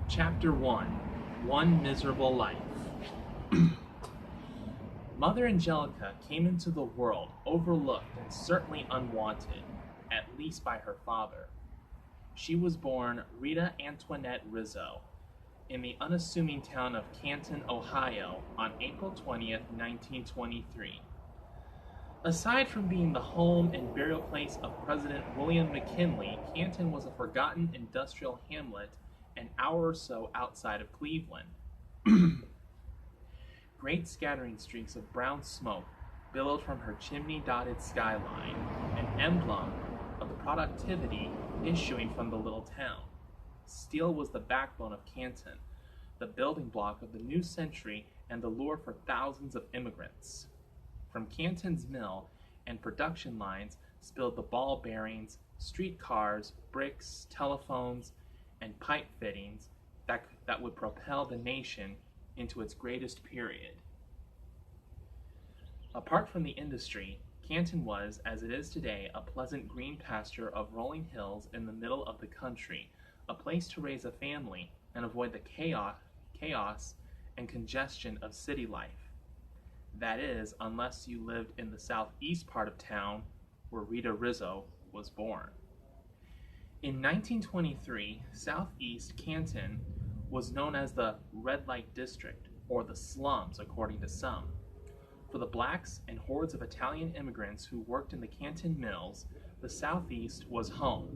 Chapter 1 One Miserable Life. Mother Angelica came into the world overlooked and certainly unwanted, at least by her father. She was born Rita Antoinette Rizzo in the unassuming town of Canton, Ohio on April 20th, 1923. Aside from being the home and burial place of President William McKinley, Canton was a forgotten industrial hamlet an hour or so outside of Cleveland. Great scattering streaks of brown smoke billowed from her chimney-dotted skyline, an emblem of the productivity issuing from the little town. Steel was the backbone of Canton, the building block of the new century and the lure for thousands of immigrants. From Canton's mill and production lines spilled the ball bearings, streetcars, bricks, telephones, and pipe fittings that would propel the nation into its greatest period. Apart from the industry, Canton was, as it is today, a pleasant green pasture of rolling hills in the middle of the country, a place to raise a family and avoid the chaos and congestion of city life. That is, unless you lived in the southeast part of town where Rita Rizzo was born. In 1923, Southeast Canton was known as the Red Light District, or the slums according to some. For the blacks and hordes of Italian immigrants who worked in the Canton mills, the Southeast was home.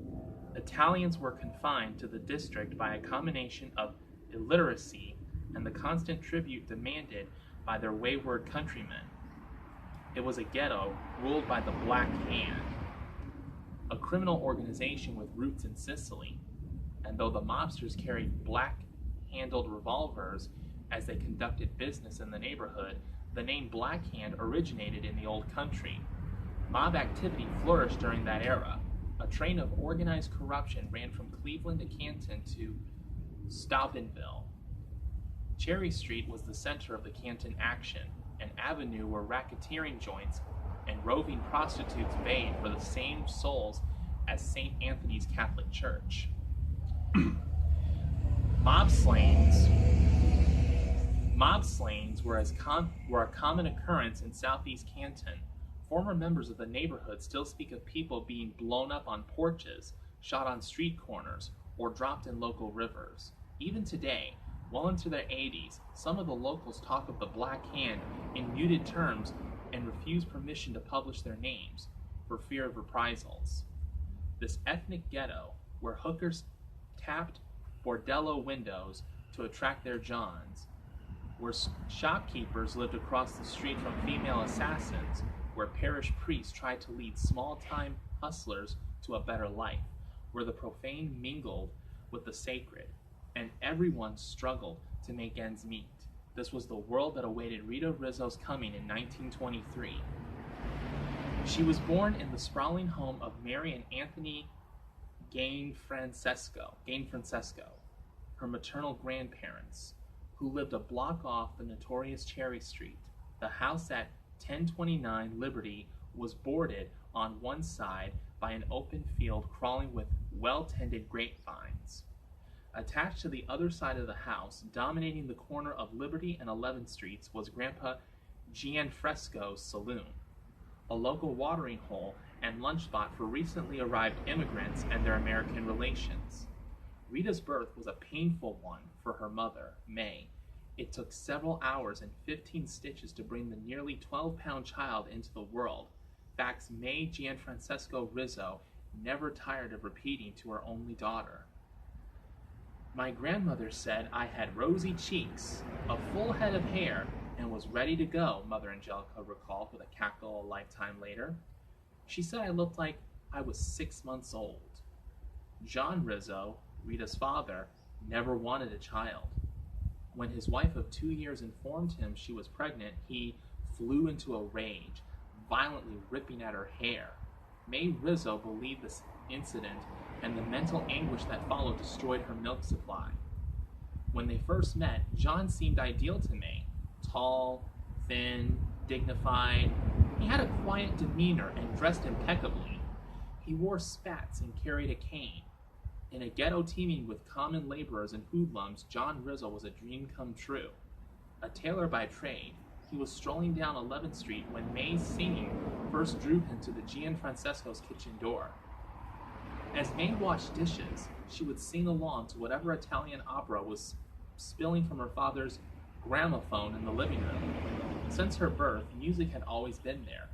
Italians were confined to the district by a combination of illiteracy and the constant tribute demanded by their wayward countrymen. It was a ghetto ruled by the Black Hand, a criminal organization with roots in Sicily, and though the mobsters carried black-handled revolvers as they conducted business in the neighborhood, the name Black Hand originated in the old country. Mob activity flourished during that era. A train of organized corruption ran from Cleveland to Canton to Steubenville. Cherry Street was the center of the Canton action, an avenue where racketeering joints and roving prostitutes bayed for the same souls as St. Anthony's Catholic Church. Mob slayings were a common occurrence in southeast Canton. Former members of the neighborhood still speak of people being blown up on porches, shot on street corners, or dropped in local rivers. Even today, well into their 80s, some of the locals talk of the Black Hand in muted terms and refuse permission to publish their names for fear of reprisals. This ethnic ghetto, where hookers tapped bordello windows to attract their johns, where shopkeepers lived across the street from female assassins, where parish priests tried to lead small-time hustlers to a better life, where the profane mingled with the sacred, and everyone struggled to make ends meet. This was the world that awaited Rita Rizzo's coming in 1923. She was born in the sprawling home of Mary and Anthony Gain Francesco, her maternal grandparents, who lived a block off the notorious Cherry Street. The house at 1029 Liberty was bordered on one side by an open field crawling with well-tended grapevines. Attached to the other side of the house, dominating the corner of Liberty and 11th Streets, was Grandpa Gianfresco's saloon, a local watering hole and lunch spot for recently arrived immigrants and their American relations. Rita's birth was a painful one for her mother, May. It took several hours and 15 stitches to bring the nearly 12-pound child into the world. Facts May Gianfrancesco Rizzo never tired of repeating to her only daughter. My grandmother said I had rosy cheeks, a full head of hair, and was ready to go, Mother Angelica recalled with a cackle a lifetime later. She said I looked like I was 6 months old. John Rizzo, Rita's father, never wanted a child. When his wife of 2 years informed him she was pregnant, he flew into a rage, violently ripping at her hair. May Rizzo believed this incident and the mental anguish that followed destroyed her milk supply. When they first met, John seemed ideal to May. Tall, thin, dignified. He had a quiet demeanor and dressed impeccably. He wore spats and carried a cane. In a ghetto teeming with common laborers and hoodlums, John Rizzo was a dream come true. A tailor by trade, he was strolling down 11th Street when May's singing first drew him to the Gianfrancesco's kitchen door. As May washed dishes, she would sing along to whatever Italian opera was spilling from her father's gramophone in the living room. Since her birth, music had always been there,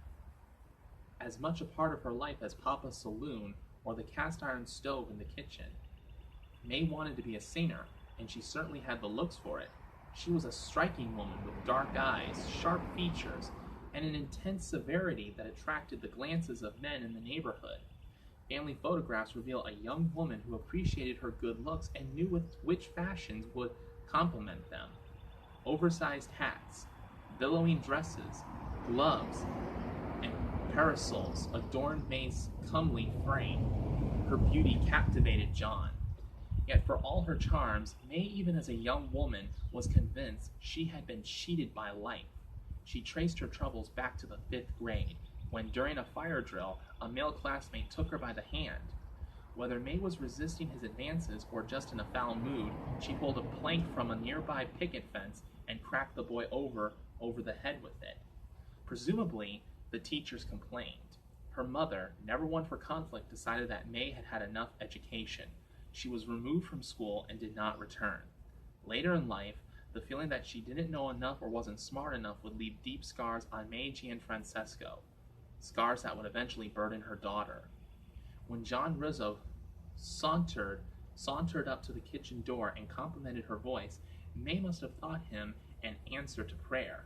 as much a part of her life as Papa's saloon or the cast iron stove in the kitchen. May wanted to be a singer, and she certainly had the looks for it. She was a striking woman with dark eyes, sharp features, and an intense severity that attracted the glances of men in the neighborhood. Family photographs reveal a young woman who appreciated her good looks and knew which fashions would complement them. Oversized hats, billowing dresses, gloves, and parasols adorned May's comely frame. Her beauty captivated John. Yet for all her charms, May, even as a young woman, was convinced she had been cheated by life. She traced her troubles back to the 5th grade, when during a fire drill, a male classmate took her by the hand. Whether May was resisting his advances or just in a foul mood, she pulled a plank from a nearby picket fence and cracked the boy over the head with it. Presumably, the teachers complained. Her mother, never one for conflict, decided that May had had enough education. She was removed from school and did not return. Later in life, the feeling that she didn't know enough or wasn't smart enough would leave deep scars on May Gianfrancesco, scars that would eventually burden her daughter. When John Rizzo sauntered up to the kitchen door and complimented her voice, May must have thought him an answer to prayer.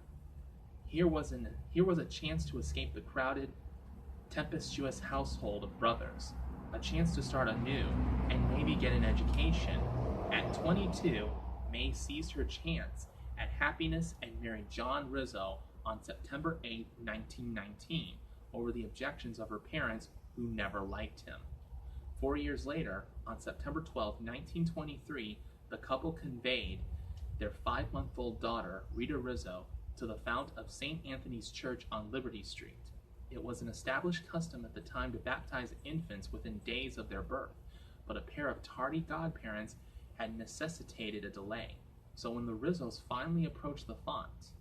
Here was a chance to escape the crowded, tempestuous household of brothers, a chance to start anew and maybe get an education. At 22, May seized her chance at happiness and married John Rizzo on September 8, 1919, over the objections of her parents who never liked him. 4 years later, on September 12, 1923, the couple conveyed their 5-month-old daughter, Rita Rizzo, to the fount of St. Anthony's Church on Liberty Street. It was an established custom at the time to baptize infants within days of their birth, but a pair of tardy godparents had necessitated a delay. So when the Rizzos finally approached the font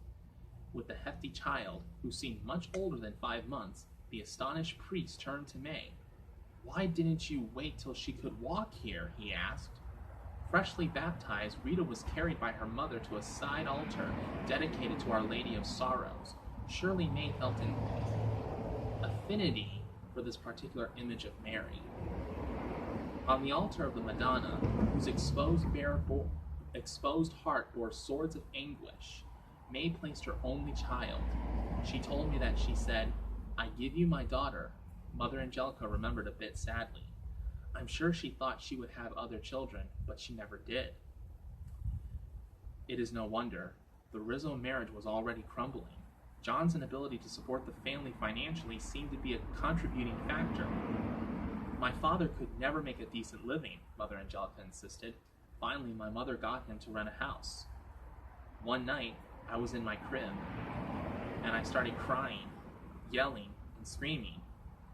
with the hefty child, who seemed much older than 5 months, the astonished priest turned to May. "Why didn't you wait till she could walk here?" he asked. Freshly baptized, Rita was carried by her mother to a side altar dedicated to Our Lady of Sorrows. Surely May felt an affinity for this particular image of Mary. On the altar of the Madonna, whose exposed heart bore swords of anguish, May placed her only child. She told me that she said, "I give you my daughter." Mother Angelica remembered a bit sadly. I'm sure she thought she would have other children, but she never did. It is no wonder. The Rizzo marriage was already crumbling. John's inability to support the family financially seemed to be a contributing factor. "My father could never make a decent living," Mother Angelica insisted. Finally, my mother got him to rent a house. One night, I was in my crib, and I started crying, yelling, and screaming,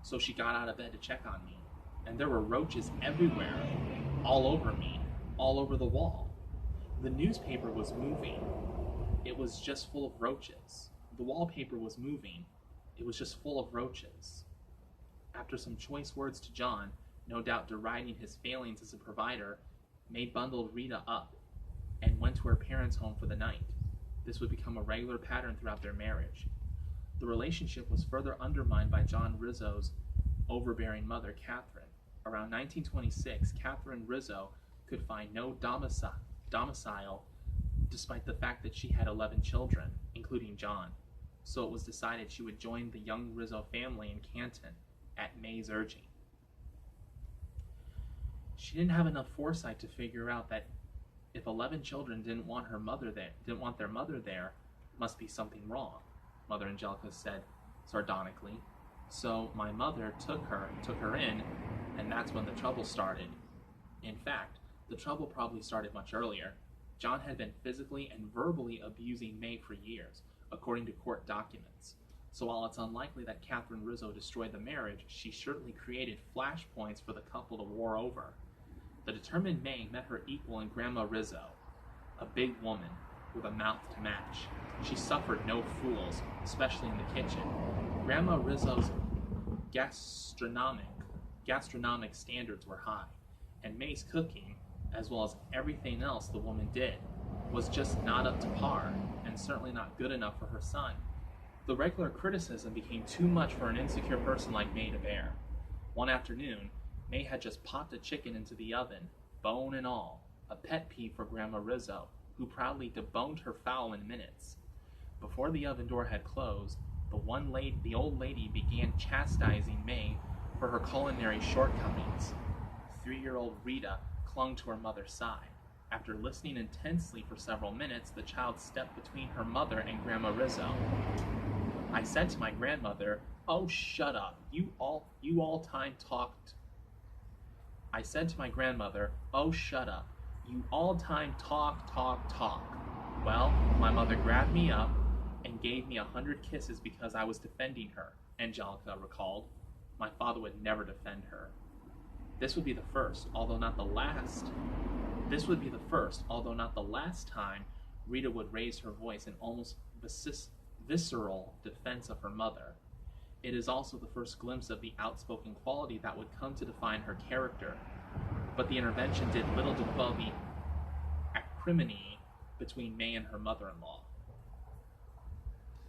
so she got out of bed to check on me. And there were roaches everywhere, all over me, all over the wall. The newspaper was moving. It was just full of roaches. The wallpaper was moving. It was just full of roaches. After some choice words to John, no doubt deriding his failings as a provider, May bundled Rita up and went to her parents' home for the night. This would become a regular pattern throughout their marriage. The relationship was further undermined by John Rizzo's overbearing mother, Catherine. Around 1926, Catherine Rizzo could find no domicile despite the fact that she had 11 children, including John. So it was decided she would join the young Rizzo family in Canton at May's urging. She didn't have enough foresight to figure out that if 11 children didn't want their mother there, must be something wrong, Mother Angelica said sardonically. So my mother took her in, and that's when the trouble started. In fact, the trouble probably started much earlier. John had been physically and verbally abusing May for years, according to court documents. So while it's unlikely that Catherine Rizzo destroyed the marriage, she certainly created flashpoints for the couple to war over. The determined May met her equal in Grandma Rizzo, a big woman with a mouth to match. She suffered no fools, especially in the kitchen. Grandma Rizzo's gastronomic standards were high, and May's cooking, as well as everything else the woman did, was just not up to par, and certainly not good enough for her son. The regular criticism became too much for an insecure person like May to bear. One afternoon, May had just popped a chicken into the oven, bone and all, a pet peeve for Grandma Rizzo, who proudly deboned her fowl in minutes. Before the oven door had closed, the old lady began chastising May for her culinary shortcomings. 3-year-old Rita clung to her mother's side. After listening intensely for several minutes, the child stepped between her mother and Grandma Rizzo. I said to my grandmother, "Oh, shut up. You all time talked." I said to my grandmother, "Oh, shut up. You all-time talk. Well, my mother grabbed me up and gave me 100 kisses because I was defending her," Angelica recalled. My father would never defend her. This would be the first, although not the last time Rita would raise her voice in almost visceral defense of her mother. It is also the first glimpse of the outspoken quality that would come to define her character. But the intervention did little to quell the acrimony between May and her mother-in-law.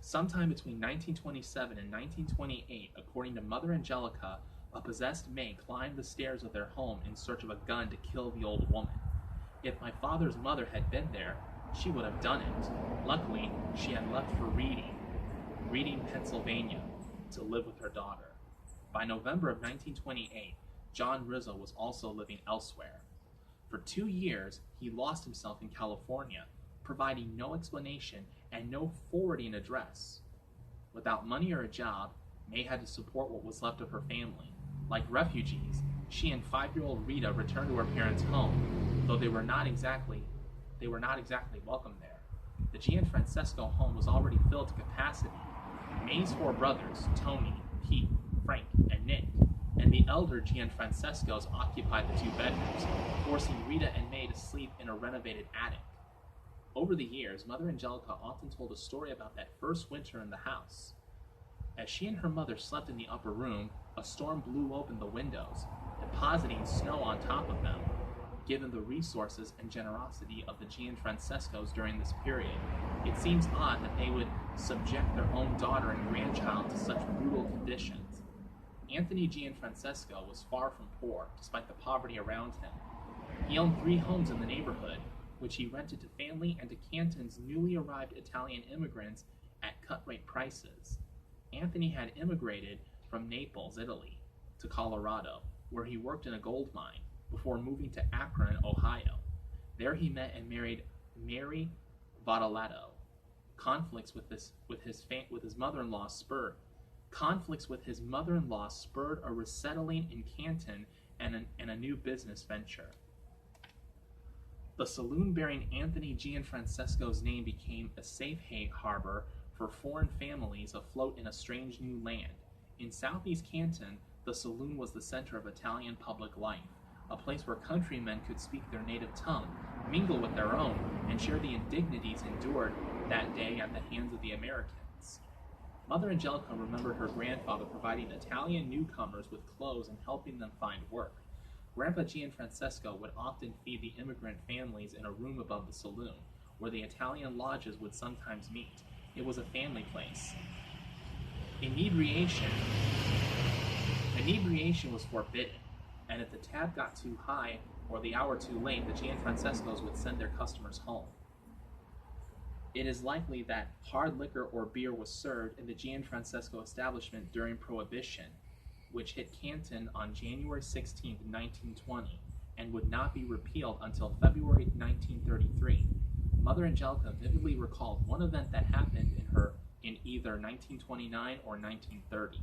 Sometime between 1927 and 1928, according to Mother Angelica, a possessed May climbed the stairs of their home in search of a gun to kill the old woman. If my father's mother had been there, she would have done it. Luckily, she had left for Reading, Pennsylvania, to live with her daughter. By November of 1928, John Rizzo was also living elsewhere. For 2 years, he lost himself in California, providing no explanation and no forwarding address. Without money or a job, May had to support what was left of her family. Like refugees, she and 5-year-old Rita returned to her parents' home, though they were not exactly welcome there. The Gianfrancesco home was already filled to capacity. May's 4 brothers, Tony, Pete, Frank, and Nick, and the elder Gianfrancescos occupied the 2 bedrooms, forcing Rita and May to sleep in a renovated attic. Over the years, Mother Angelica often told a story about that first winter in the house. As she and her mother slept in the upper room, a storm blew open the windows, depositing snow on top of them. Given the resources and generosity of the Gianfrancescos during this period, it seems odd that they would subject their own daughter and grandchild to such brutal conditions. Anthony Gianfrancesco was far from poor, despite the poverty around him. He owned 3 homes in the neighborhood, which he rented to family and to Canton's newly arrived Italian immigrants at cut-rate prices. Anthony had immigrated from Naples, Italy, to Colorado, where he worked in a gold mine, before moving to Akron, Ohio. There he met and married Mary Vadalato. Conflicts with his mother-in-law spurred a resettling in Canton and a new business venture. The saloon bearing Anthony Gianfrancesco's name became a safe harbor for foreign families afloat in a strange new land. In southeast Canton, the saloon was the center of Italian public life, a place where countrymen could speak their native tongue, mingle with their own, and share the indignities endured that day at the hands of the Americans. Mother Angelica remembered her grandfather providing Italian newcomers with clothes and helping them find work. Grandpa Gianfrancesco would often feed the immigrant families in a room above the saloon, where the Italian lodges would sometimes meet. It was a family place. Inebriation was forbidden, and if the tab got too high or the hour too late, the Gianfrancescos would send their customers home. It is likely that hard liquor or beer was served in the Gianfrancesco establishment during Prohibition, which hit Canton on January 16, 1920, and would not be repealed until February 1933. Mother Angelica vividly recalled one event that happened in either 1929 or 1930.